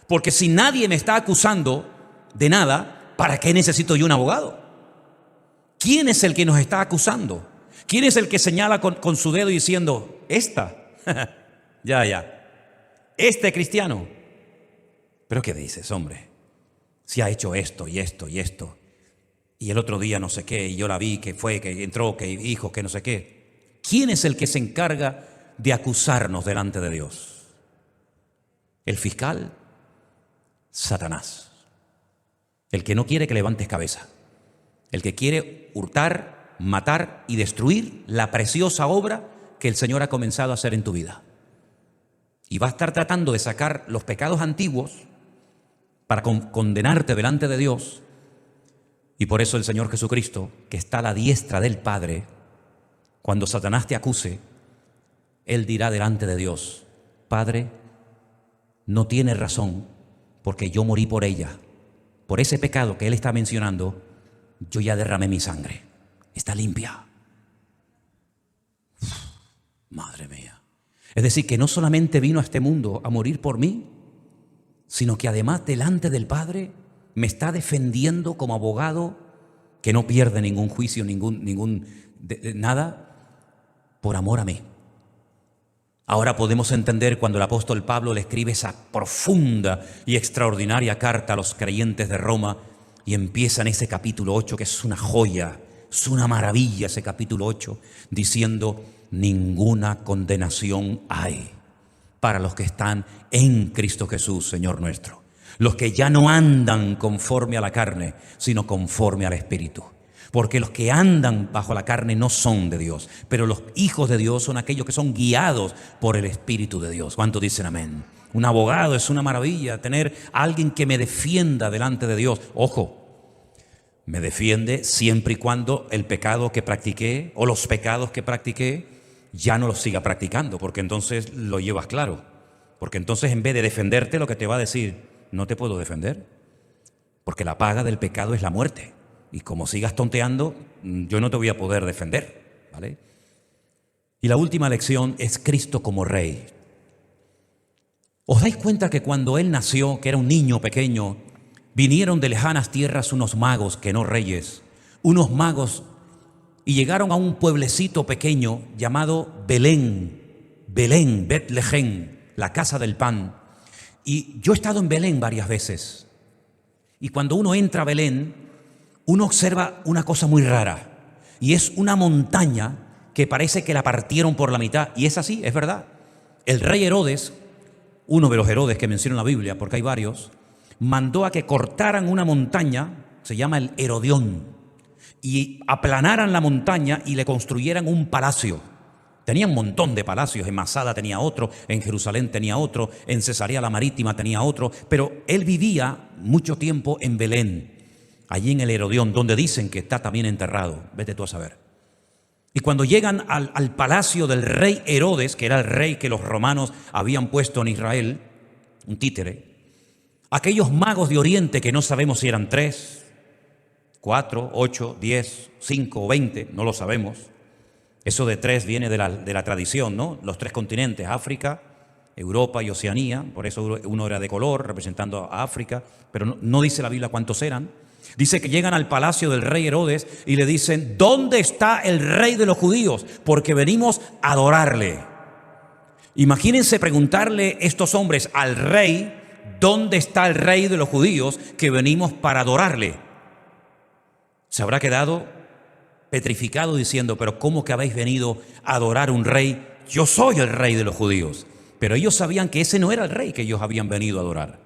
Porque si nadie me está acusando de nada, ¿para qué necesito yo un abogado? ¿Quién es el que nos está acusando? ¿Quién es el que señala con su dedo diciendo: esta? Este cristiano. ¿Pero qué dices, hombre? Si ha hecho esto y esto y esto. Y el otro día no sé qué, y yo la vi, que fue, que entró, que dijo, que no sé qué. ¿Quién es el que se encarga de acusarnos delante de Dios? ¿El fiscal? Satanás. El que no quiere que levantes cabeza. El que quiere hurtar, matar y destruir la preciosa obra que el Señor ha comenzado a hacer en tu vida. Y va a estar tratando de sacar los pecados antiguos para condenarte delante de Dios. Y por eso el Señor Jesucristo, que está a la diestra del Padre, cuando Satanás te acuse, Él dirá delante de Dios: Padre, no tiene razón, porque yo morí por ella. Por ese pecado que Él está mencionando, yo ya derramé mi sangre. Está limpia. Madre mía. Es decir, que no solamente vino a este mundo a morir por mí, sino que además delante del Padre me está defendiendo como abogado que no pierde ningún juicio, nada, por amor a mí. Ahora podemos entender cuando el apóstol Pablo le escribe esa profunda y extraordinaria carta a los creyentes de Roma y empieza en ese capítulo 8, que es una joya, es una maravilla ese capítulo 8, diciendo: ninguna condenación hay para los que están en Cristo Jesús, Señor nuestro. Los que ya no andan conforme a la carne, sino conforme al Espíritu. Porque los que andan bajo la carne no son de Dios, pero los hijos de Dios son aquellos que son guiados por el Espíritu de Dios. ¿Cuántos dicen amén? Un abogado es una maravilla, tener a alguien que me defienda delante de Dios. Ojo, me defiende siempre y cuando el pecado que practiqué o los pecados que practiqué ya no los siga practicando, porque entonces lo llevas claro. Porque entonces en vez de defenderte, lo que te va a decir: no te puedo defender, porque la paga del pecado es la muerte. Y como sigas tonteando, yo no te voy a poder defender, ¿vale? Y la última lección es Cristo como Rey. ¿Os dais cuenta que cuando Él nació, que era un niño pequeño, vinieron de lejanas tierras unos magos, que no reyes, unos magos, y llegaron a un pueblecito pequeño llamado Belén, Betlehem, la casa del pan? Y yo he estado en Belén varias veces. Y cuando uno entra a Belén, uno observa una cosa muy rara. Y es una montaña que parece que la partieron por la mitad. Y es así, es verdad. El rey Herodes, uno de los Herodes que menciona en la Biblia, porque hay varios, mandó a que cortaran una montaña, se llama el Herodión, y aplanaran la montaña y le construyeran un palacio. Tenía un montón de palacios. En Masada tenía otro, en Jerusalén tenía otro, en Cesarea la Marítima tenía otro, pero él vivía mucho tiempo en Belén, allí en el Herodión, donde dicen que está también enterrado. Vete tú a saber. Y cuando llegan al palacio del rey Herodes, que era el rey que los romanos habían puesto en Israel, un títere, aquellos magos de Oriente, que no sabemos si eran 3, 4, 8, 10, 5 o 20, no lo sabemos. Eso de 3 viene de la tradición, ¿no? Los 3 continentes: África, Europa y Oceanía. Por eso uno era de color, representando a África, pero no dice la Biblia cuántos eran. Dice que llegan al palacio del rey Herodes y le dicen: ¿dónde está el rey de los judíos? Porque venimos a adorarle. Imagínense preguntarle estos hombres al rey: ¿dónde está el rey de los judíos que venimos para adorarle? Se habrá quedado petrificado diciendo: pero ¿cómo que habéis venido a adorar un rey? Yo soy el rey de los judíos. Pero ellos sabían que ese no era el rey que ellos habían venido a adorar.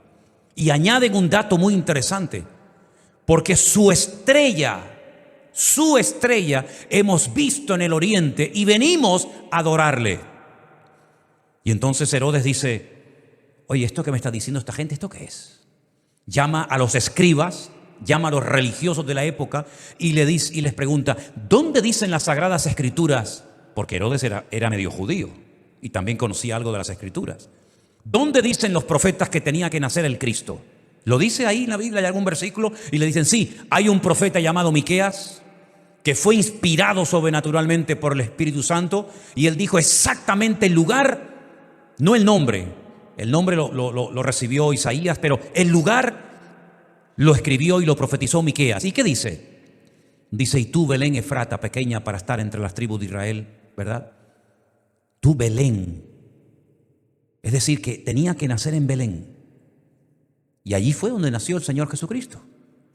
Y añaden un dato muy interesante: porque su estrella hemos visto en el oriente y venimos a adorarle. Y entonces Herodes dice: oye, ¿esto que me está diciendo esta gente, esto qué es? Llama a los escribas, llama a los religiosos de la época y les pregunta: ¿dónde dicen las Sagradas Escrituras? Porque Herodes era medio judío y también conocía algo de las Escrituras. ¿Dónde dicen los profetas que tenía que nacer el Cristo? ¿Lo dice ahí en la Biblia? ¿Hay algún versículo? Y le dicen: sí, hay un profeta llamado Miqueas que fue inspirado sobrenaturalmente por el Espíritu Santo, y él dijo exactamente el lugar, no el nombre. El nombre lo recibió Isaías, pero el lugar lo escribió y lo profetizó Miqueas. ¿Y qué dice? Dice: y tú, Belén Efrata, pequeña para estar entre las tribus de Israel, ¿verdad? Tú, Belén. Es decir, que tenía que nacer en Belén. Y allí fue donde nació el Señor Jesucristo,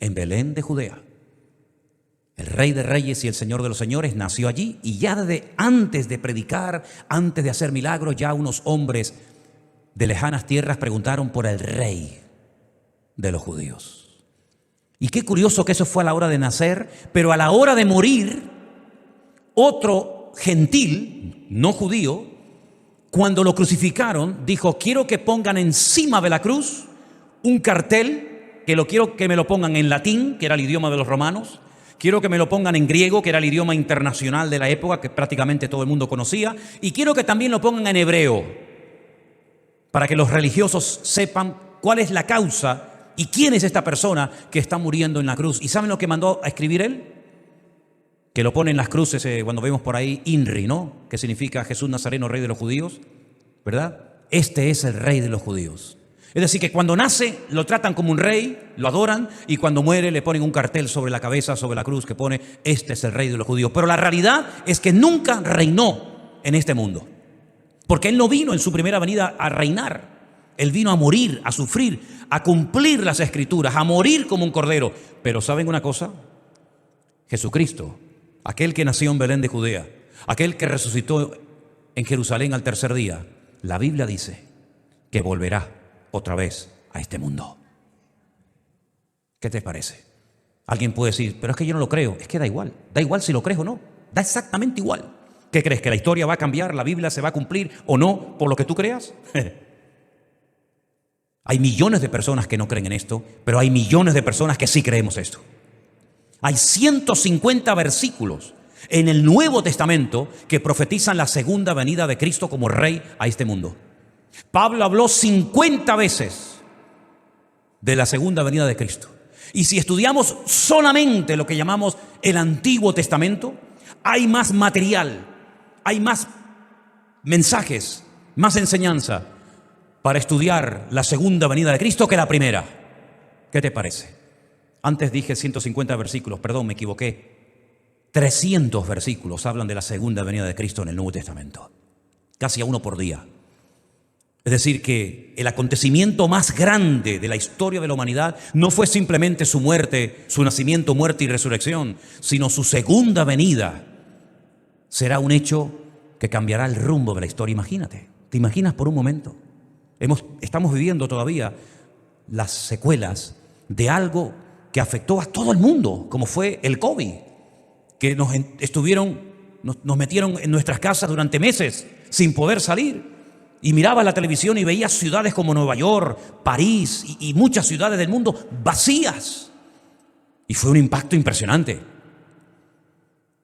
en Belén de Judea. El Rey de Reyes y el Señor de los Señores nació allí, y ya desde antes de predicar, antes de hacer milagros, ya unos hombres de lejanas tierras preguntaron por el Rey de los judíos. Y qué curioso que eso fue a la hora de nacer, pero a la hora de morir, otro gentil, no judío, cuando lo crucificaron, dijo: quiero que pongan encima de la cruz un cartel, quiero que me lo pongan en latín, que era el idioma de los romanos, quiero que me lo pongan en griego, que era el idioma internacional de la época, que prácticamente todo el mundo conocía, y quiero que también lo pongan en hebreo, para que los religiosos sepan cuál es la causa y quién es esta persona que está muriendo en la cruz. ¿Y saben lo que mandó a escribir él? Que lo pone en las cruces, cuando vemos por ahí INRI, ¿no? Que significa Jesús Nazareno, Rey de los Judíos, ¿verdad? Este es el Rey de los Judíos. Es decir, que cuando nace lo tratan como un rey, lo adoran, y cuando muere le ponen un cartel sobre la cabeza, sobre la cruz, que pone: este es el Rey de los Judíos. Pero la realidad es que nunca reinó en este mundo, porque Él no vino en su primera venida a reinar. Él vino a morir, a sufrir, a cumplir las Escrituras, a morir como un cordero. Pero ¿saben una cosa? Jesucristo, aquel que nació en Belén de Judea, aquel que resucitó en Jerusalén al tercer día, la Biblia dice que volverá otra vez a este mundo. ¿Qué te parece? Alguien puede decir: pero es que yo no lo creo. Es que da igual si lo crees o no, da exactamente igual. ¿Qué crees? ¿Que la historia va a cambiar, la Biblia se va a cumplir o no por lo que tú creas? Hay millones de personas que no creen en esto, pero hay millones de personas que sí creemos esto. Hay 150 versículos en el Nuevo Testamento que profetizan la segunda venida de Cristo como Rey a este mundo. Pablo habló 50 veces de la segunda venida de Cristo. Y si estudiamos solamente lo que llamamos el Antiguo Testamento, hay más material, hay más mensajes, más enseñanza para estudiar la segunda venida de Cristo que la primera. ¿Qué te parece? Antes dije 150 versículos, perdón, me equivoqué. 300 versículos hablan de la segunda venida de Cristo en el Nuevo Testamento. Casi a uno por día. Es decir, que el acontecimiento más grande de la historia de la humanidad no fue simplemente su muerte, su nacimiento, muerte y resurrección, sino su segunda venida. Será un hecho que cambiará el rumbo de la historia. Imagínate, ¿te imaginas por un momento? Estamos viviendo todavía las secuelas de algo que afectó a todo el mundo, como fue el COVID, que nos metieron en nuestras casas durante meses sin poder salir. Y miraba la televisión y veía ciudades como Nueva York, París y muchas ciudades del mundo vacías. Y fue un impacto impresionante.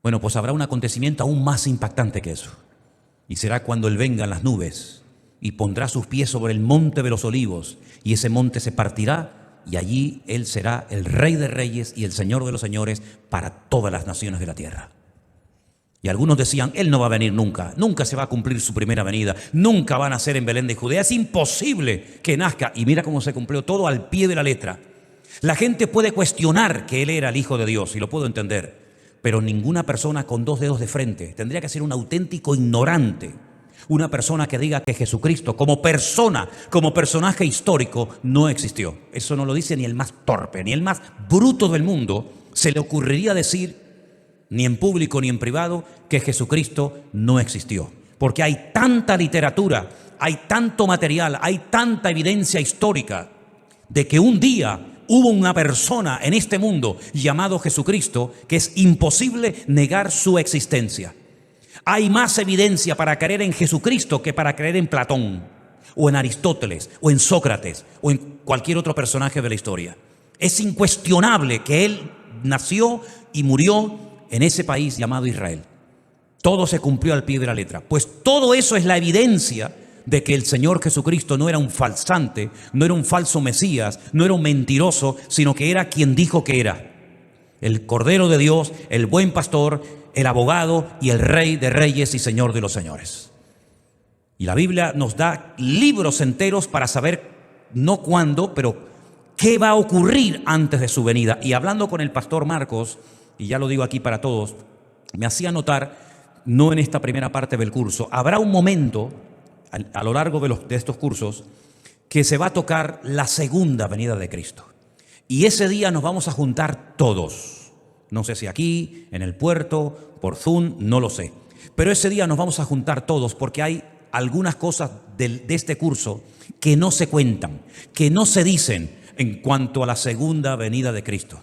Bueno, pues habrá un acontecimiento aún más impactante que eso. Y será cuando Él venga en las nubes y pondrá sus pies sobre el monte de los olivos, y ese monte se partirá, y allí Él será el Rey de Reyes y el Señor de los Señores para todas las naciones de la tierra. Y algunos decían: Él no va a venir nunca, nunca se va a cumplir su primera venida, nunca va a nacer en Belén de Judea, es imposible que nazca. Y mira cómo se cumplió todo al pie de la letra. La gente puede cuestionar que Él era el Hijo de Dios, y lo puedo entender, pero ninguna persona con dos dedos de frente tendría que ser un auténtico ignorante, una persona que diga que Jesucristo como persona, como personaje histórico, no existió. Eso no lo dice ni el más torpe, ni el más bruto del mundo se le ocurriría decir, ni en público ni en privado, que Jesucristo no existió. Porque hay tanta literatura, hay tanto material, hay tanta evidencia histórica de que un día hubo una persona en este mundo llamado Jesucristo que es imposible negar su existencia. Hay más evidencia para creer en Jesucristo que para creer en Platón, o en Aristóteles, o en Sócrates, o en cualquier otro personaje de la historia. Es incuestionable que Él nació y murió en ese país llamado Israel. Todo se cumplió al pie de la letra. Pues todo eso es la evidencia de que el Señor Jesucristo no era un falsante, no era un falso Mesías, no era un mentiroso, sino que era quien dijo que era: el Cordero de Dios, el buen pastor, el abogado y el Rey de Reyes y Señor de los Señores. Y la Biblia nos da libros enteros para saber no cuándo, pero qué va a ocurrir antes de su venida. Y hablando con el pastor Marcos, y ya lo digo aquí para todos, me hacía notar, no en esta primera parte del curso, habrá un momento a lo largo de estos cursos que se va a tocar la segunda venida de Cristo. Y ese día nos vamos a juntar todos. No sé si aquí, en el puerto, por Zoom, no lo sé. Pero ese día nos vamos a juntar todos porque hay algunas cosas de este curso que no se cuentan, que no se dicen en cuanto a la segunda venida de Cristo.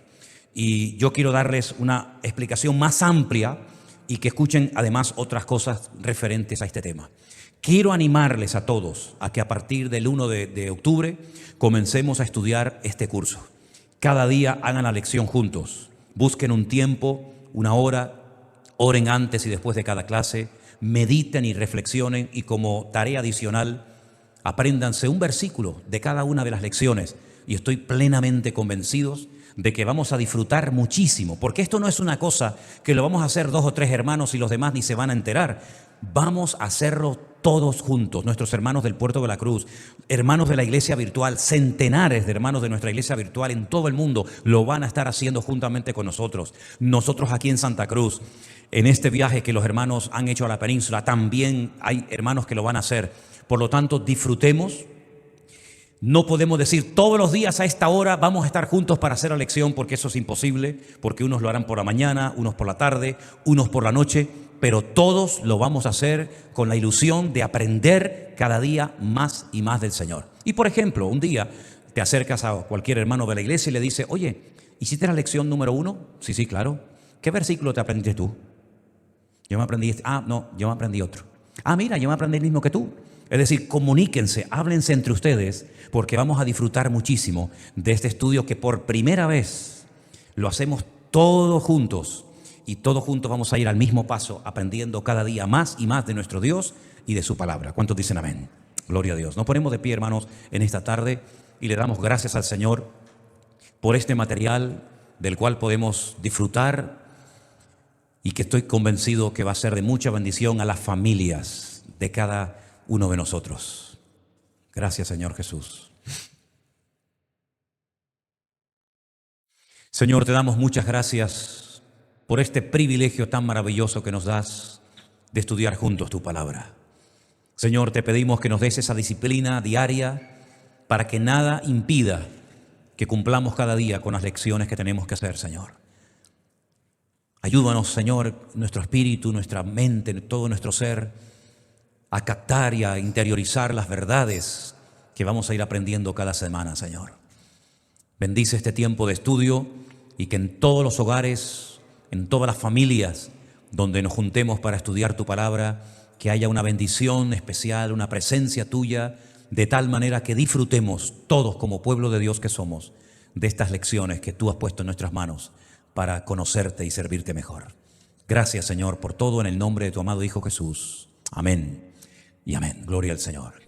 Y yo quiero darles una explicación más amplia y que escuchen además otras cosas referentes a este tema. Quiero animarles a todos a que a partir del 1 de octubre comencemos a estudiar este curso. Cada día hagan la lección juntos. Busquen un tiempo, una hora, oren antes y después de cada clase, mediten y reflexionen y como tarea adicional, apréndanse un versículo de cada una de las lecciones. Y estoy plenamente convencidos de que vamos a disfrutar muchísimo, porque esto no es una cosa que lo vamos a hacer 2 o 3 hermanos y los demás ni se van a enterar. Vamos a hacerlo todos juntos, nuestros hermanos del Puerto de la Cruz, hermanos de la iglesia virtual, centenares de hermanos de nuestra iglesia virtual en todo el mundo lo van a estar haciendo juntamente con nosotros. Nosotros aquí en Santa Cruz, en este viaje que los hermanos han hecho a la península, también hay hermanos que lo van a hacer. Por lo tanto, disfrutemos. No podemos decir todos los días a esta hora vamos a estar juntos para hacer la lección, porque eso es imposible, porque unos lo harán por la mañana, unos por la tarde, unos por la noche, pero todos lo vamos a hacer con la ilusión de aprender cada día más y más del Señor. Y por ejemplo, un día te acercas a cualquier hermano de la iglesia y le dices, oye, ¿hiciste la lección número 1? Sí, sí, claro. ¿Qué versículo te aprendiste tú? Yo me aprendí yo me aprendí otro. Mira, yo me aprendí el mismo que tú. Es decir, comuníquense, háblense entre ustedes, porque vamos a disfrutar muchísimo de este estudio que por primera vez lo hacemos todos juntos. Y todos juntos vamos a ir al mismo paso, aprendiendo cada día más y más de nuestro Dios y de su palabra. ¿Cuántos dicen amén? Gloria a Dios. Nos ponemos de pie, hermanos, en esta tarde y le damos gracias al Señor por este material del cual podemos disfrutar y que estoy convencido que va a ser de mucha bendición a las familias de cada uno de nosotros. Gracias, Señor Jesús. Señor, te damos muchas gracias por este privilegio tan maravilloso que nos das de estudiar juntos tu palabra. Señor, te pedimos que nos des esa disciplina diaria para que nada impida que cumplamos cada día con las lecciones que tenemos que hacer, Señor. Ayúdanos, Señor, nuestro espíritu, nuestra mente, todo nuestro ser, a captar y a interiorizar las verdades que vamos a ir aprendiendo cada semana, Señor. Bendice este tiempo de estudio y que en todos los hogares, en todas las familias donde nos juntemos para estudiar tu palabra, que haya una bendición especial, una presencia tuya, de tal manera que disfrutemos todos como pueblo de Dios que somos de estas lecciones que tú has puesto en nuestras manos para conocerte y servirte mejor. Gracias, Señor, por todo en el nombre de tu amado Hijo Jesús. Amén y amén. Gloria al Señor.